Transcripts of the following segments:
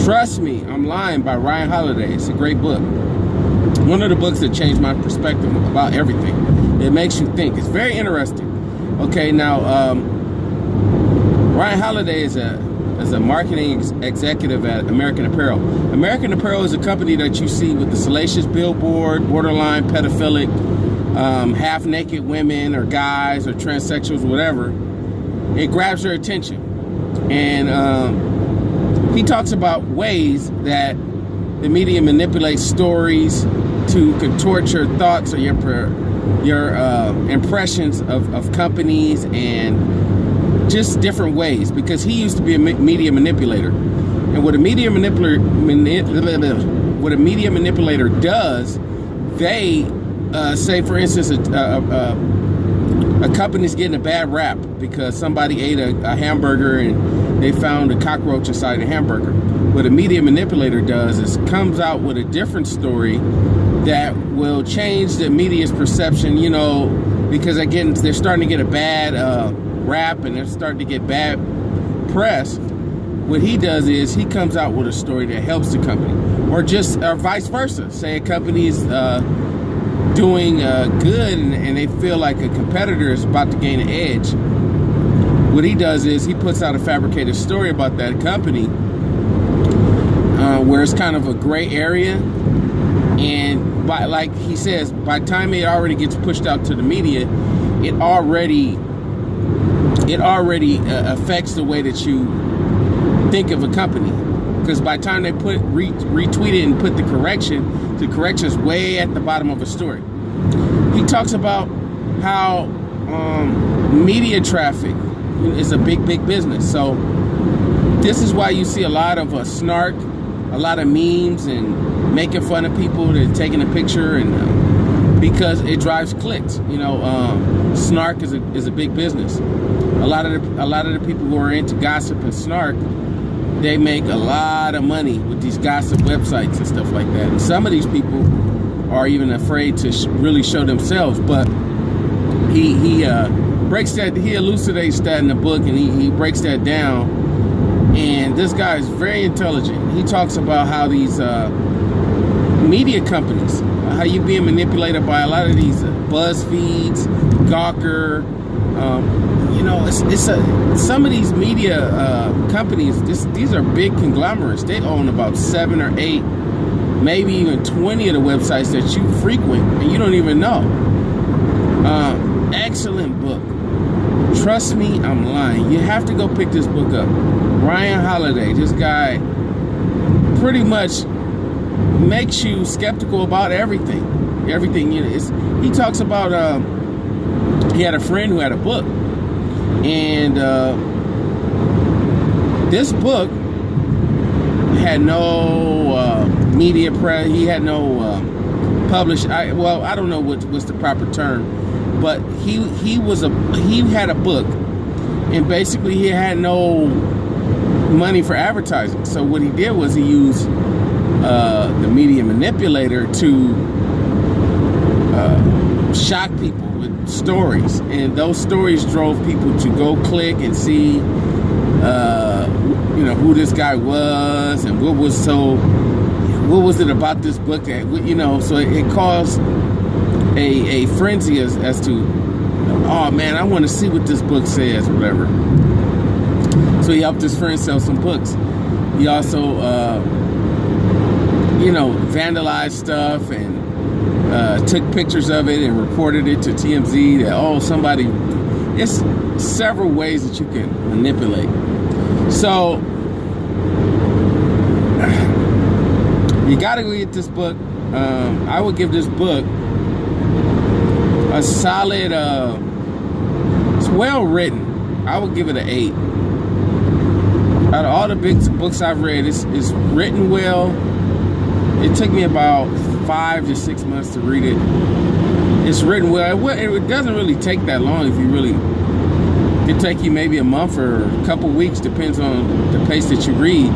Trust Me, I'm Lying by Ryan Holiday. It's a great book. One of the books that changed my perspective about everything. It makes you think. It's very interesting. Okay, now Ryan Holiday is a marketing executive at American Apparel. American Apparel is a company that you see with the salacious billboard, borderline pedophilic, half-naked women or guys or transsexuals, whatever. It grabs your attention. And he talks about ways that the media manipulates stories to contort your thoughts or your impressions of companies and just different ways, because he used to be a media manipulator. And what a media manipulator does, they say, for instance, a company's getting a bad rap because somebody ate a hamburger and they found a cockroach inside the hamburger. What a media manipulator does is comes out with a different story that will change the media's perception, you know, because again, they're starting to get a bad rap and they're starting to get bad press. What he does is he comes out with a story that helps the company, or vice versa. Say a company is doing good and they feel like a competitor is about to gain an edge. What he does is he puts out a fabricated story about that company where it's kind of a gray area, and like he says, by the time it already gets pushed out to the media, it already affects the way that you think of a company, because by the time they retweet it and put the correction's way at the bottom of a story. He talks about how media traffic is a big business. So this is why you see a lot of snark, a lot of memes and making fun of people that are taking a picture, and because it drives clicks. You know, snark is a big business. A lot of the people who are into gossip and snark, they make a lot of money with these gossip websites and stuff like that. And some of these people are even afraid to really show themselves. But he breaks that, he elucidates that in the book, and he breaks that down. And this guy is very intelligent. He talks about how these media companies, how you're being manipulated by a lot of these BuzzFeeds, Gawker. You know, some of these media companies, these are big conglomerates. They own about 7 or 8, maybe even 20 of the websites that you frequent, and you don't even know. Excellent book. Trust Me, I'm Lying. You have to go pick this book up. Ryan Holiday, this guy pretty much makes you skeptical about everything. Everything, you know. He talks about he had a friend who had a book, and this book had no media press. He had no published. I don't know what's the proper term, but he had a book, and basically he had no money for advertising. So what he did was he used the media manipulator to shock people with stories, and those stories drove people to go click and see you know, who this guy was and what was it about this book that, you know, so it caused a frenzy as to, oh man, I want to see what this book says, whatever. So he helped his friend sell some books. He also you know, vandalized stuff and took pictures of it and reported it to TMZ that, oh, somebody, it's several ways that you can manipulate. So you gotta go get this book. I would give this book a solid, it's well written. I would give it an 8. Out of all the big books I've read, it's written well. It took me about 5 to 6 months to read it. It's written well. It doesn't really take that long if you really. It take you maybe a month or a couple weeks, depends on the pace that you read.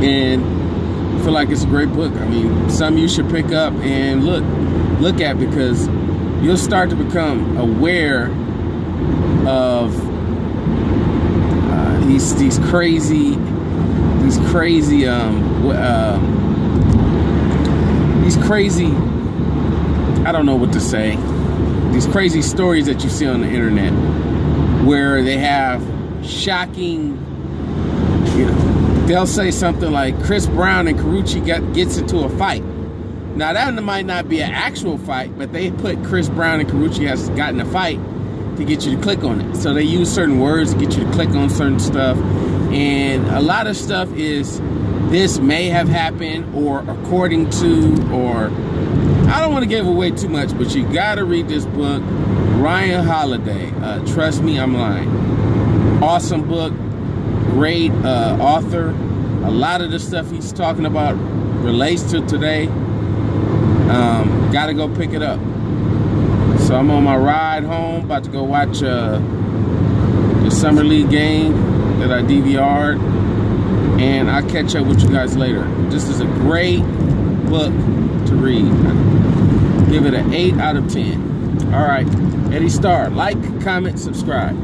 And I feel like it's a great book. I mean, some you should pick up and look at, because you'll start to become aware of these crazy these crazy I don't know what to say, these crazy stories that you see on the internet where they have shocking, they'll say something like Chris Brown and Carucci gets into a fight. Now that might not be an actual fight, but they put Chris Brown and Carucci has gotten a fight to get you to click on it. So they use certain words to get you to click on certain stuff. And a lot of stuff is this may have happened, or according to, or I don't want to give away too much, but you got to read this book, Ryan Holiday. Trust me, I'm lying. Awesome book, great author. A lot of the stuff he's talking about relates to today. Got to go pick it up. So I'm on my ride home, about to go watch the Summer League game that I DVR'd, and I'll catch up with you guys later. This is a great book to read. Give it an 8 out of 10. All right, Eddie Starr. Like, comment, subscribe.